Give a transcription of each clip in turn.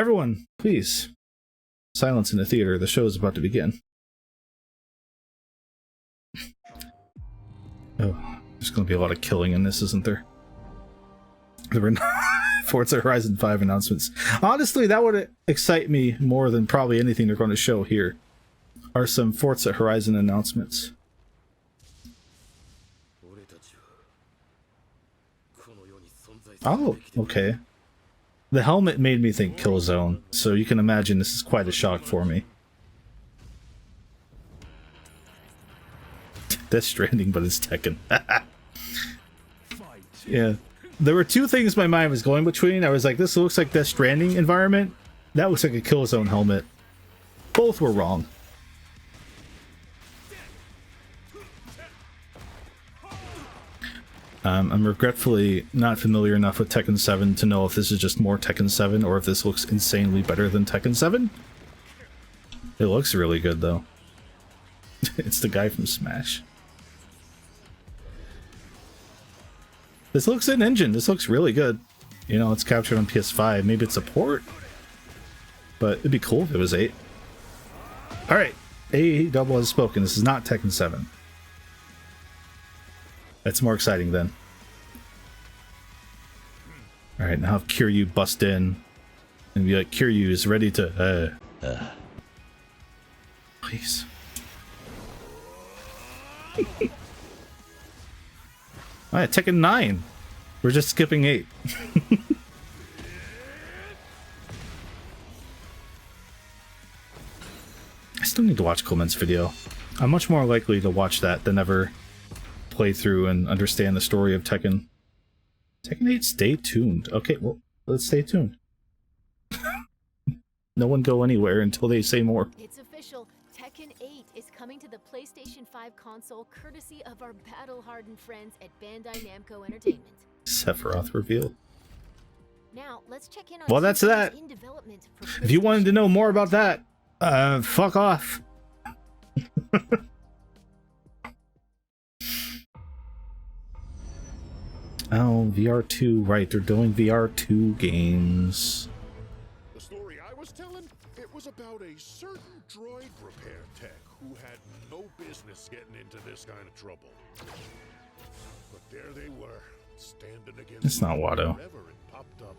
Everyone, please. Silence in the theater. The show is about to begin. Oh, there's going to be a lot of killing in this, isn't there? There were Forza Horizon 5 announcements. Honestly, that would excite me more than probably anything they're going to show here. Are some Forza Horizon announcements. Oh, okay. The helmet made me think Killzone, so you can imagine this is quite a shock for me. Death Stranding, but it's Tekken. Yeah. There were two things my mind was going between. I was like, this looks like Death Stranding environment. That looks like a Killzone helmet. Both were wrong. I'm regretfully not familiar enough with Tekken 7 to know if this is just more Tekken 7 or if this looks insanely better than Tekken 7. It looks really good though. It's the guy from Smash. This looks in engine. This looks really good. You know, it's captured on PS5. Maybe it's a port, but it'd be cool if it was 8. All right, A double has spoken. This is not Tekken 7. That's more exciting then. All right, now have Kiryu bust in and be like, Kiryu is ready to. Please. Alright, Tekken 9. We're just skipping 8. I still need to watch Clement's video. I'm much more likely to watch that than ever play through and understand the story of Tekken. Tekken 8, stay tuned. Okay, well, let's stay tuned. No one go anywhere until they say more. It's official. Tekken 8 is coming to the PlayStation 5 console courtesy of our battle-hardened friends at Bandai Namco Entertainment. Sephiroth reveal. Now, let's check in on well, that's that. in development for if you wanted to know more about that, fuck off. Oh, VR2, right, they're doing VR2 games. The story I was telling, it was about a certain droid repair tech who had no business getting into this kind of trouble. But there they were, standing against It's not Watto. wherever it popped up.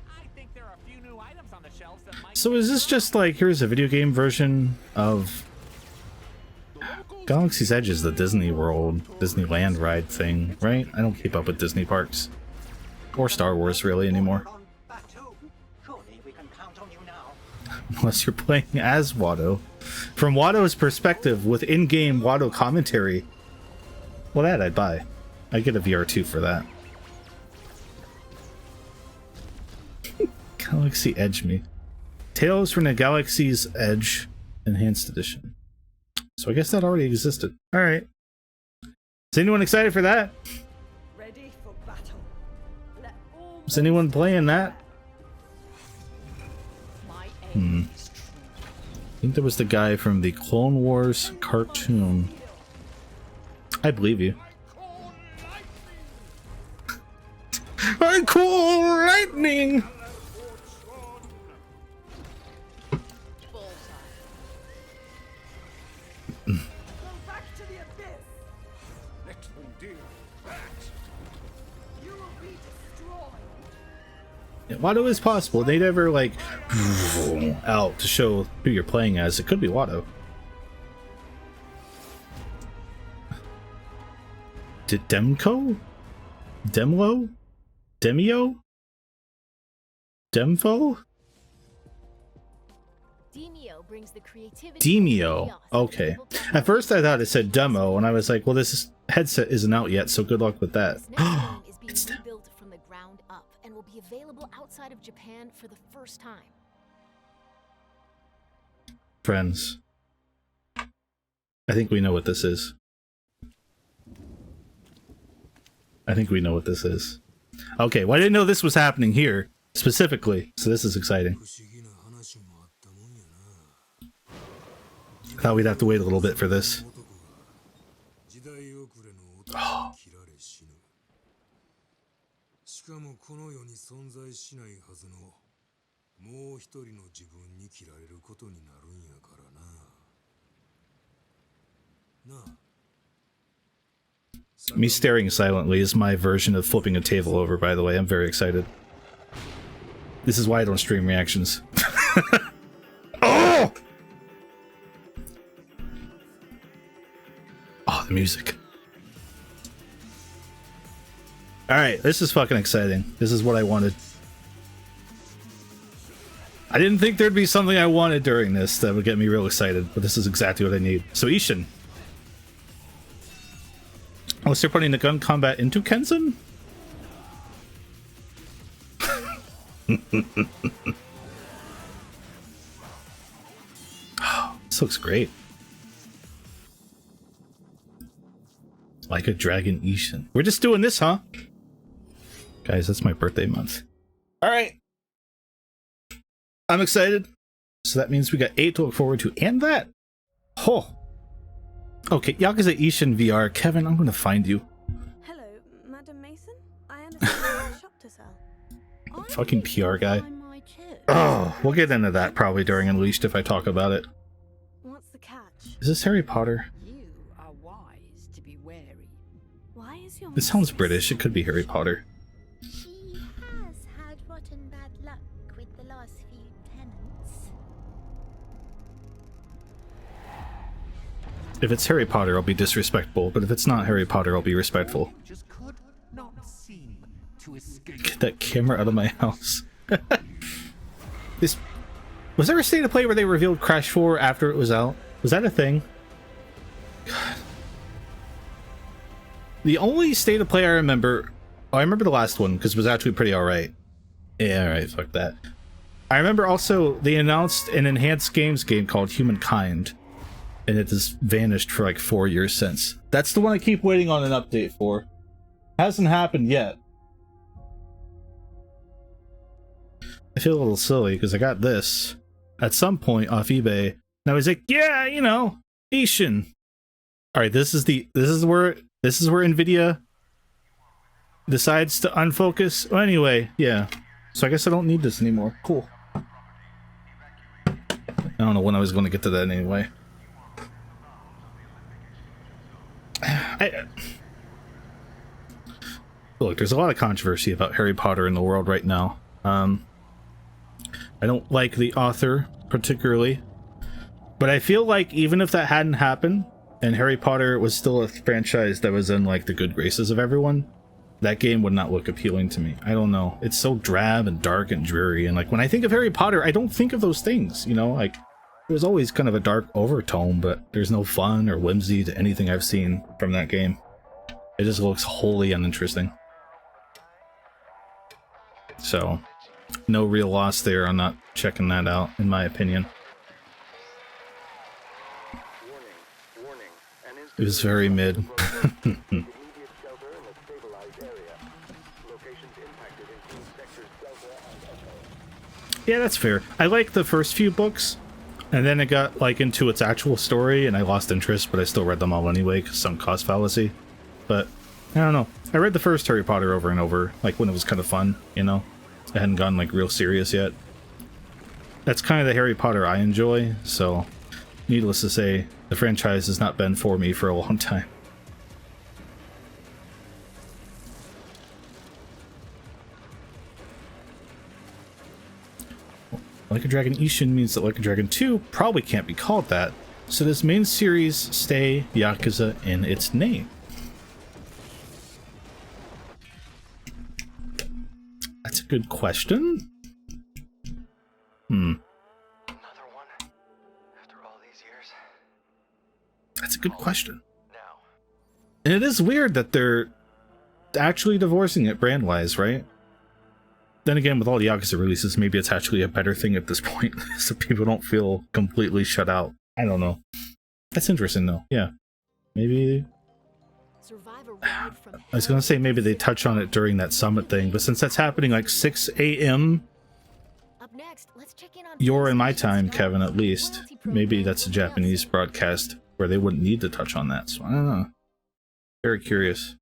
I think there are a few new items on the shelves that might. So is this just like, here's a video game version of Galaxy's Edge is the Disney World, Disneyland ride thing, right? I don't keep up with Disney parks. Or Star Wars really anymore. Unless you're playing as Watto. From Watto's perspective, with in-game Watto commentary, well, that I'd buy. I'd get a VR2 for that. Galaxy Edge me. Tales from the Galaxy's Edge Enhanced Edition. So I guess that already existed. Alright. Is anyone excited for that? Ready for battle. Let all Is anyone playing that? my aim is true. I think there was the guy from the Clone Wars cartoon. I believe you. I call lightning! Go back to the abyss. Next one, dear. You will be destroyed. Watto is possible. They never like out to show who you're playing as. It could be Watto. Did Demko? Demlo? Demio? Demfo? Demio brings the creativity. Demio. Okay. At first I thought it said demo, and I was like, well, this headset isn't out yet, so good luck with that. This next game is being It's rebuilt from the ground up and will be available outside of Japan for the first time. Friends. I think we know what this is. I think we know what this is. Okay, well, I didn't know this was happening here, specifically, so this is exciting. I thought we'd have to wait a little bit for this. Oh. この世に存在しないはずのもう一人の自分に切られることになるんやからな。なあ。 Me staring silently is my version of flipping a table over, by the way. I'm very excited. This is why I don't stream reactions. Oh! Oh, the music. Alright, this is fucking exciting. This is what I wanted. I didn't think there'd be something I wanted during this that would get me real excited, but this is exactly what I need. So Ishin. Unless they're putting the gun combat into Kenzan? Oh, this looks great. Like a Dragon Ishin. We're just doing this, huh? Guys, that's my birthday month. Alright. I'm excited. So that means we got 8 to look forward to, and that. Oh. Okay, Yakuza Ishin VR. Kevin, I'm gonna find you. Hello, Madam Mason. I understand you have a shop to sell. Fucking PR guy. Oh, we'll get into that probably during Unleashed if I talk about it. What's the catch? Is this Harry Potter? You are wise to be wary. Why is your It sounds British. It could be Harry Potter. She has had rotten bad luck with the last few tenants. If it's Harry Potter, I'll be disrespectful, but if it's not Harry Potter, I'll be respectful. Just could not seem to escape. Get that camera out of my house. Was there a state of play where they revealed Crash 4 after it was out? Was that a thing? God. The only state of play I remember... Oh, I remember the last one, because it was actually pretty alright. Yeah, alright, fuck that. I remember also they announced an enhanced games game called Humankind, and it has vanished for like 4 years since. That's the one I keep waiting on an update for. Hasn't happened yet. I feel a little silly because I got this at some point off eBay, and I was like, yeah, you know, Ishin. All right, this is where Nvidia decides to unfocus. Well, anyway, yeah. So I guess I don't need this anymore. Cool. I don't know when I was going to get to that anyway. Look, there's a lot of controversy about Harry Potter in the world right now. I don't like the author particularly, but I feel like even if that hadn't happened and Harry Potter was still a franchise that was in like the good graces of everyone, that game would not look appealing to me. I don't know. It's so drab and dark and dreary, and like when I think of Harry Potter, I don't think of those things, you know? Like there's always kind of a dark overtone, but there's no fun or whimsy to anything I've seen from that game. It just looks wholly uninteresting. So, no real loss there on not checking that out, in my opinion. It was very mid. Yeah, that's fair. I liked the first few books, and then it got like into its actual story, and I lost interest, but I still read them all anyway, because sunk cost fallacy. But, I don't know. I read the first Harry Potter over and over, like when it was kind of fun, you know? I hadn't gotten like real serious yet. That's kind of the Harry Potter I enjoy, so needless to say, the franchise has not been for me for a long time. Like a Dragon Ishin means that Like a Dragon 2 probably can't be called that, so does main series stay Yakuza in its name? That's a good question. Another one after all these years. That's a good question. And it is weird that they're actually divorcing it brand-wise, right? Then again, with all the Yakuza releases, maybe it's actually a better thing at this point, so people don't feel completely shut out. I don't know. That's interesting, though. Yeah. Maybe... I was gonna say maybe they touch on it during that summit thing, but since that's happening like 6 a.m. Your and my time, Kevin, at least. Maybe that's a Japanese broadcast where they wouldn't need to touch on that, so I don't know. Very curious.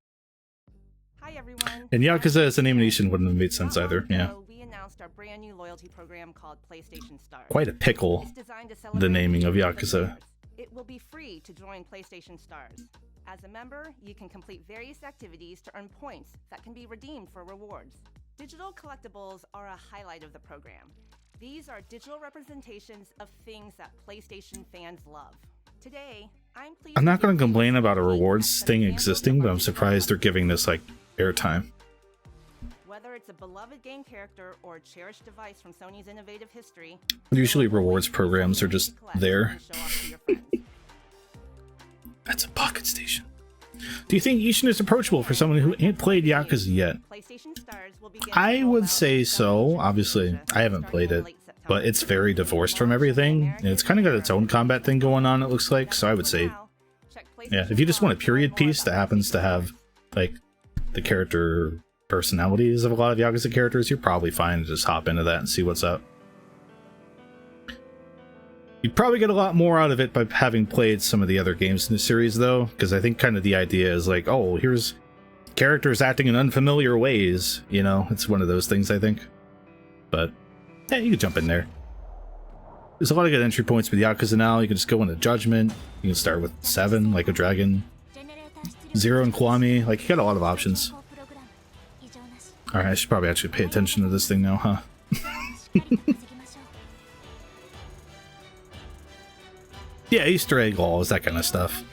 Hiya, everyone. And Yakuza as a name in Ishin wouldn't have made sense either. Yeah. We announced our brand new loyalty program called PlayStation Stars. Quite a pickle, It's designed to the celebrate naming of digital Yakuza. stars. It will be free to join PlayStation Stars. As a member, you can complete various activities to earn points that can be redeemed for rewards. Digital collectibles are a highlight of the program. These are digital representations of things that PlayStation fans love. Today, I'm pleased. I'm not going to complain about a rewards thing existing, but I'm surprised they're giving this like airtime. Whether it's a beloved game character or a cherished device from Sony's innovative history, Usually rewards programs are just there. That's a pocket station. Do you think Ishin is approachable for someone who ain't played Yakuza yet? I would say so. Obviously, I haven't played it, but it's very divorced from everything, and it's kind of got its own combat thing going on, it looks like, so I would say, yeah, if you just want a period piece that happens to have, like, the character personalities of a lot of Yakuza characters, you're probably fine to just hop into that and see what's up. You'd probably get a lot more out of it by having played some of the other games in the series, though, because I think kind of the idea is like, oh, here's characters acting in unfamiliar ways, you know? It's one of those things, I think. But, yeah, you can jump in there. There's a lot of good entry points with Yakuza now. You can just go into Judgment. You can start with 7, like a dragon. 0 and Kiwami. Like, you got a lot of options. Alright, I should probably actually pay attention to this thing now, huh? Yeah, Easter egg walls, that kind of stuff.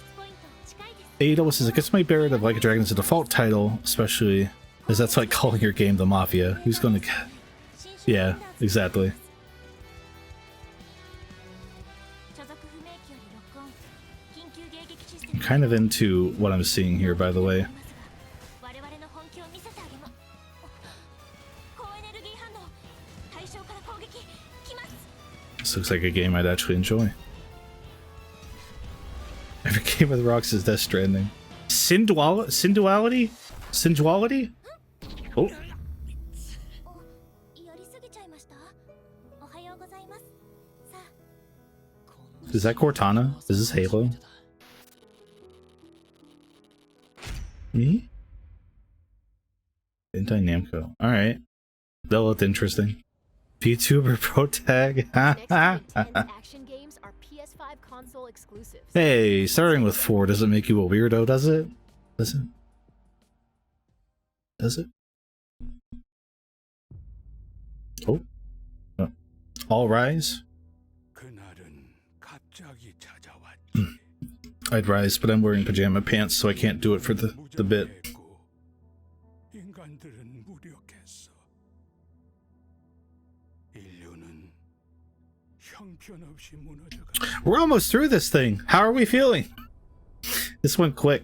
Ado says, I guess my Barret of Like a Dragon is a default title, especially as that's like calling your game the Mafia. Who's gonna get... Yeah, exactly. I'm kind of into what I'm seeing here, by the way. This looks like a game I'd actually enjoy. Every game with rocks is Death Stranding. Sensuality? Sensuality? Oh. Is that Cortana? Is this Halo? Me? Bandai Namco. Alright. That looked interesting. VTuber Pro Tag. action games are PS5 console exclusives. Hey, starting with 4 doesn't make you a weirdo, does it? Does it? Does it? Oh. All rise? I'd rise, but I'm wearing pajama pants, so I can't do it for the bit. We're almost through this thing. How are we feeling? This went quick.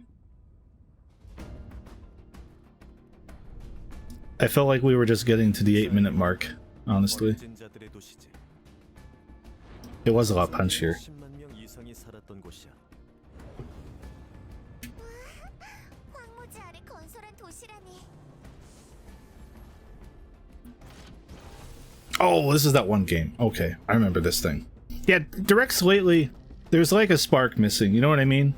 I felt like we were just getting to the 8-minute mark, honestly. It was a lot punchier. Oh, this is that one game. Okay, I remember this thing. Yeah, directs lately, there's like a spark missing, you know what I mean?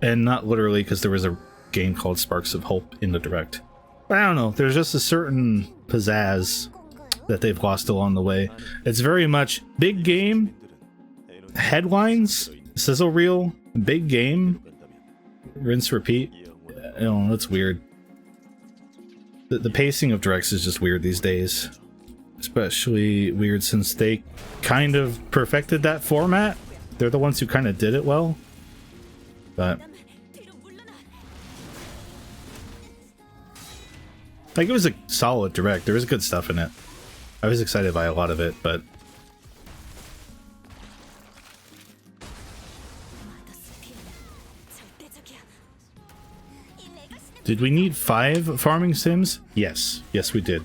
And not literally, because there was a game called Sparks of Hope in the direct. But I don't know, there's just a certain pizzazz that they've lost along the way. It's very much big game, headlines, sizzle reel, big game, rinse repeat. You know, that's weird. The pacing of directs is just weird these days. Especially weird since they kind of perfected that format. They're the ones who kind of did it well. But like, it was a solid direct. There was good stuff in it. I was excited by a lot of it, but did we need 5 farming sims? Yes. Yes, we did.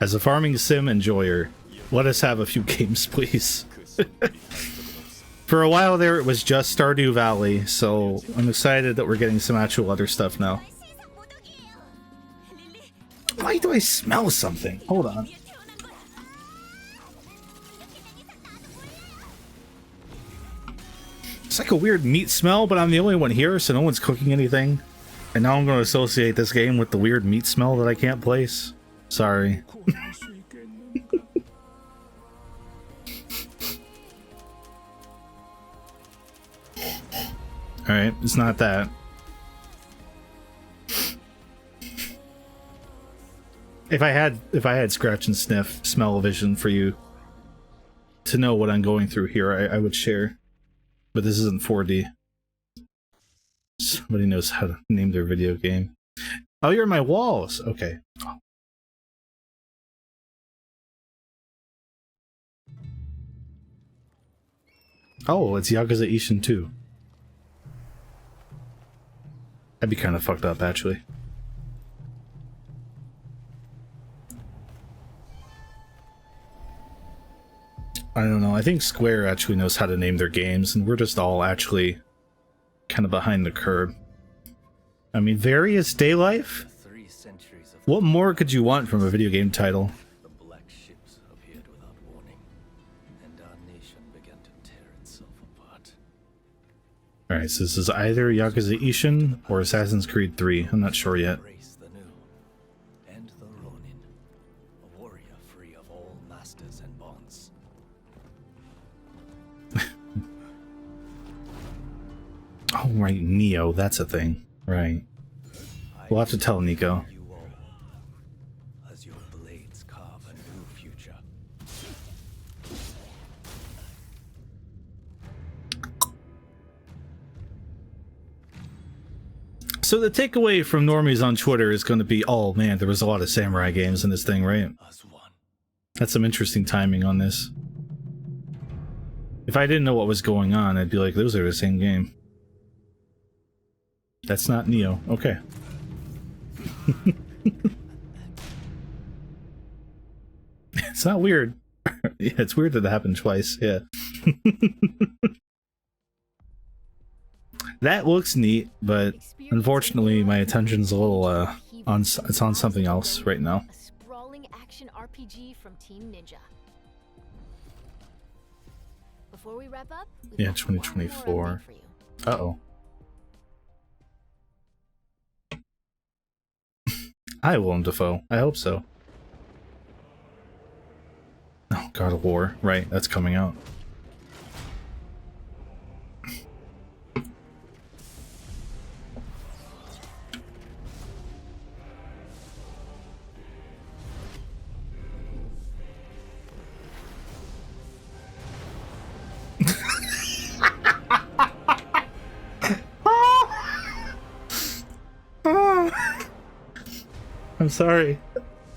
As a farming sim enjoyer, let us have a few games, please. For a while there, it was just Stardew Valley, so I'm excited that we're getting some actual other stuff now. Why do I smell something? Hold on. It's like a weird meat smell, but I'm the only one here, so no one's cooking anything. And now I'm going to associate this game with the weird meat smell that I can't place. Sorry. Alright, it's not that. If I had scratch and sniff smell vision for you to know what I'm going through here, I would share. But this isn't 4D. Somebody knows how to name their video game. Oh, you're in my walls. Okay. Oh, it's Yakuza Ishin 2. That'd be kind of fucked up, actually. I don't know. I think Square actually knows how to name their games, and we're just all actually kind of behind the curve. I mean, Various Day Life? What more could you want from a video game title? The black ships appeared without warning, and our nation began to tear itself apart. Alright, so this is either Yakuza Ishin or Assassin's Creed 3. I'm not sure yet. Embrace the new, and the Ronin, a warrior free of all masters and bonds. Oh, right, Neo, that's a thing. Right. We'll have to tell Nico. You all, as your blades carve a new future. So the takeaway from normies on Twitter is going to be, oh man, there was a lot of samurai games in this thing, right? As one. That's some interesting timing on this. If I didn't know what was going on, I'd be like, those are the same game. That's not Neo. Okay. It's not weird. Yeah, it's weird that it happened twice. Yeah. That looks neat, but unfortunately my attention's a little on something else right now. A sprawling action RPG from Team Ninja. Before we wrap up, we've Yeah, got one more 2024. update for you. Uh-oh. Hi, Willem Dafoe. I hope so. Oh, God of War. Right, that's coming out. I'm sorry.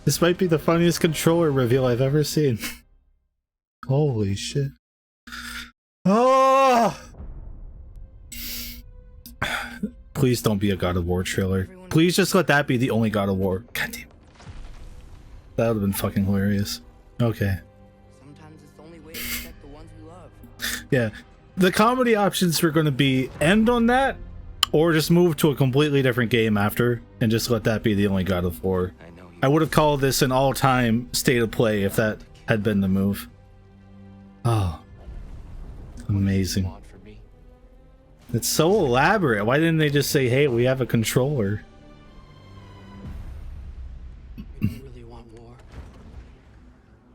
This might be the funniest controller reveal I've ever seen. Holy shit. Oh! Please don't be a God of War trailer. Please just let that be the only God of War. God damn. That would have been fucking hilarious. Okay. Sometimes it's the only way to protect the ones we love. Yeah. The comedy options were going to be end on that, or just move to a completely different game after, and just let that be the only God of War. I would have called this an all-time state of play if that had been the move. Oh. Amazing. It's so elaborate. Why didn't they just say, hey, we have a controller? You really want war?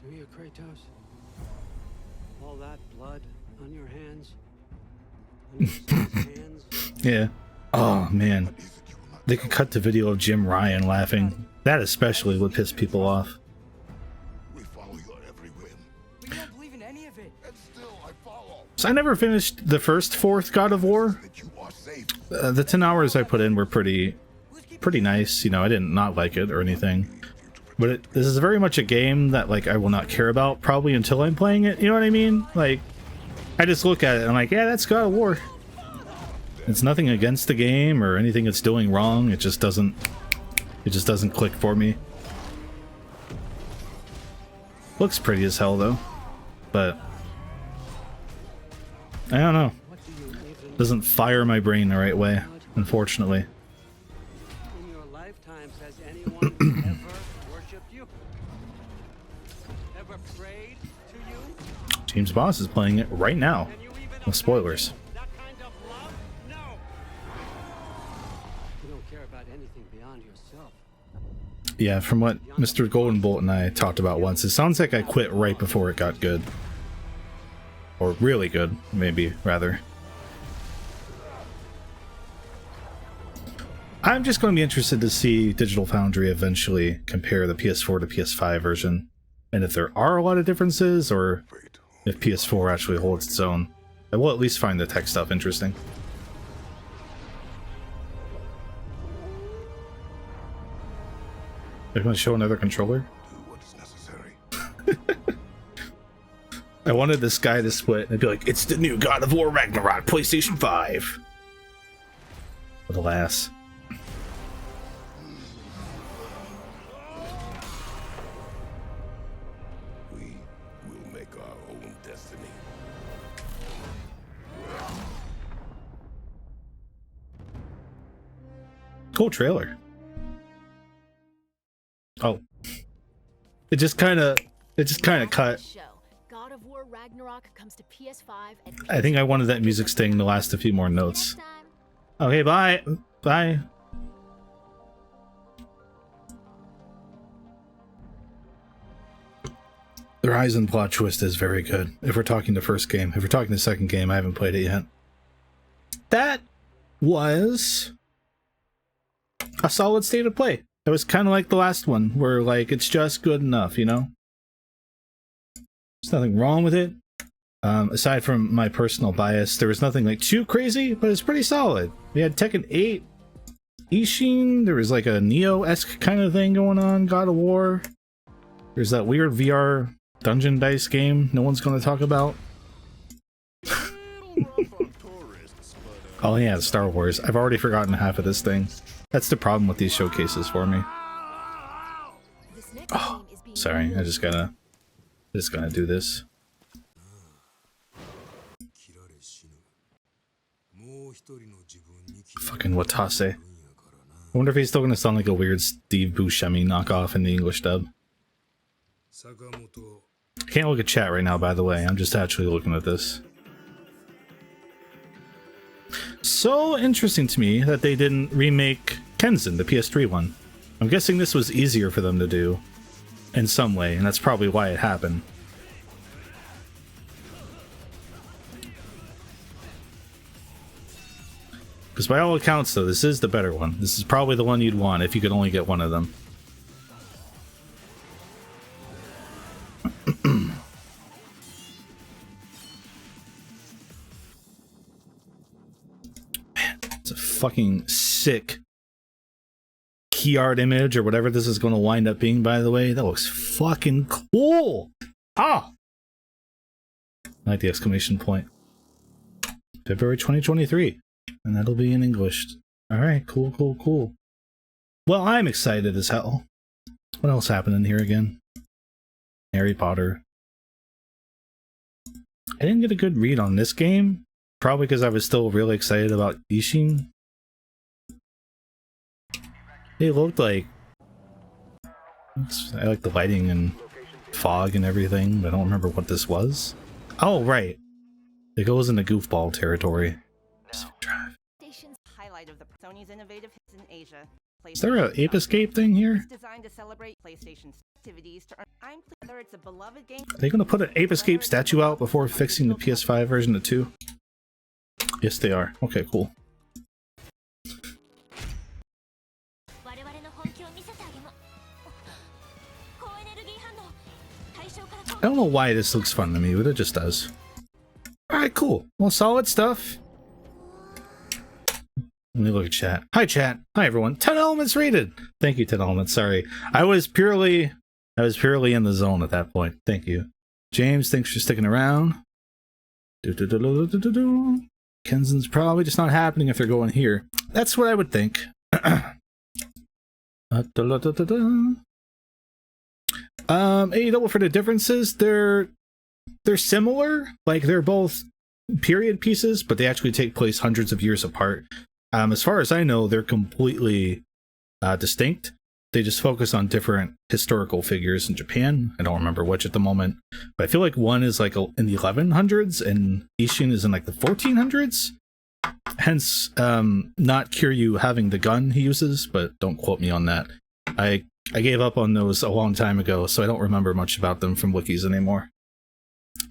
Do you, Kratos? All that blood on your hands? On your son's hands? Yeah. Oh, man. They could cut the video of Jim Ryan laughing. That especially would piss people off. We follow your every whim. We don't believe in any of it. And still I follow. So I never finished the fourth God of War. That you are safe. The 10 hours I put in were pretty nice. You know, I didn't not like it or anything. But this is very much a game that, like, I will not care about probably until I'm playing it. You know what I mean? Like, I just look at it and I'm like, yeah, that's God of War. It's nothing against the game or anything it's doing wrong. It just doesn't click for me. Looks pretty as hell though, but I don't know. Doesn't fire my brain the right way, unfortunately. In your lifetimes, has anyone ever worshipped you? Ever prayed to you? James Boss is playing it right now. No spoilers. That kind of love? No. You don't care about about anything beyond yourself. Yeah, from what Mr. Golden Bolt and I talked about once, it sounds like I quit right before it got good. Or really good, maybe, rather. I'm just going to be interested to see Digital Foundry eventually compare the PS4 to PS5 version. And if there are a lot of differences, or if PS4 actually holds its own. I will at least find the tech stuff interesting. They're going to show another controller? I wanted this guy to split and be like, it's the new God of War Ragnarok, PlayStation 5. But alas. We will make our own destiny. Cool trailer. Oh. It just kind of cut. God of War Ragnarok comes to PS5 and I think I wanted that music sting to last a few more notes. Okay, bye. Bye. The Horizon plot twist is very good. If we're talking the first game. If we're talking the second game, I haven't played it yet. That was a solid state of play. It was kind of like the last one, where like it's just good enough, you know? There's nothing wrong with it. Aside from my personal bias, there was nothing like too crazy, but it's pretty solid. We had Tekken 8, Ishin, there was like a Neo-esque kind of thing going on, God of War. There's that weird VR dungeon dice game no one's going to talk about. Oh yeah, Star Wars. I've already forgotten half of this thing. That's the problem with these showcases for me. Oh, sorry, I just gotta do this. Fucking Watase. I wonder if he's still gonna sound like a weird Steve Buscemi knockoff in the English dub. I can't look at chat right now, by the way. I'm just actually looking at this. So interesting to me that they didn't remake Kenzen, the PS3 one. I'm guessing this was easier for them to do in some way, and that's probably why it happened. Because by all accounts, though, this is the better one. This is probably the one you'd want if you could only get one of them. Man, it's a fucking sick key art image or whatever this is going to wind up being, by the way. That looks fucking cool! Ah! I like the exclamation point. February 2023. And that'll be in English. Alright, cool, cool, cool. Well, I'm excited as hell. What else happened in here again? Harry Potter. I didn't get a good read on this game. Probably because I was still really excited about Ishin. It looked like... I like the lighting and fog and everything, but I don't remember what this was. Oh, right. It goes into goofball territory. Drive. Highlight of the Sony's innovative hits in Asia. Is there an Ape Escape thing here? Designed to celebrate PlayStation's activities to earn. I'm whether it's a beloved game. Are they going to put an Ape Escape statue out before fixing the PS5 version of 2? Yes, they are. Okay, cool. I don't know why this looks fun to me, but it just does. Alright, cool. Well, solid stuff. Let me look at chat. Hi, chat. Hi, everyone. 10 Elements rated. Thank you, 10 Elements. Sorry. I was purely in the zone at that point. Thank you. James, thanks for sticking around. Kenzen's probably just not happening if they're going here. That's what I would think. AEW for the differences, they're similar. Like, they're both period pieces, but they actually take place hundreds of years apart. As far as I know, they're completely distinct. They just focus on different historical figures in Japan. I don't remember which at the moment, but I feel like one is like in the 1100s and Ishin is in like the 1400s. hence not Kiryu having the gun he uses, but don't quote me on that. I gave up on those a long time ago, so I don't remember much about them from wikis anymore.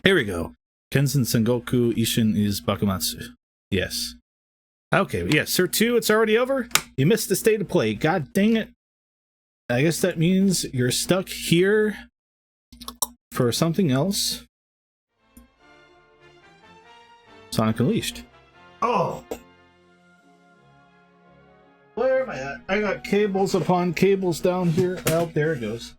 Here we go. Kenzen Sengoku Ishin is Bakumatsu. Yes. Okay, yeah, Sir 2, it's already over? You missed the state of play. God dang it. I guess that means you're stuck here for something else. Sonic Unleashed. Oh! Where am I at? I got cables upon cables down here. Oh, there it goes.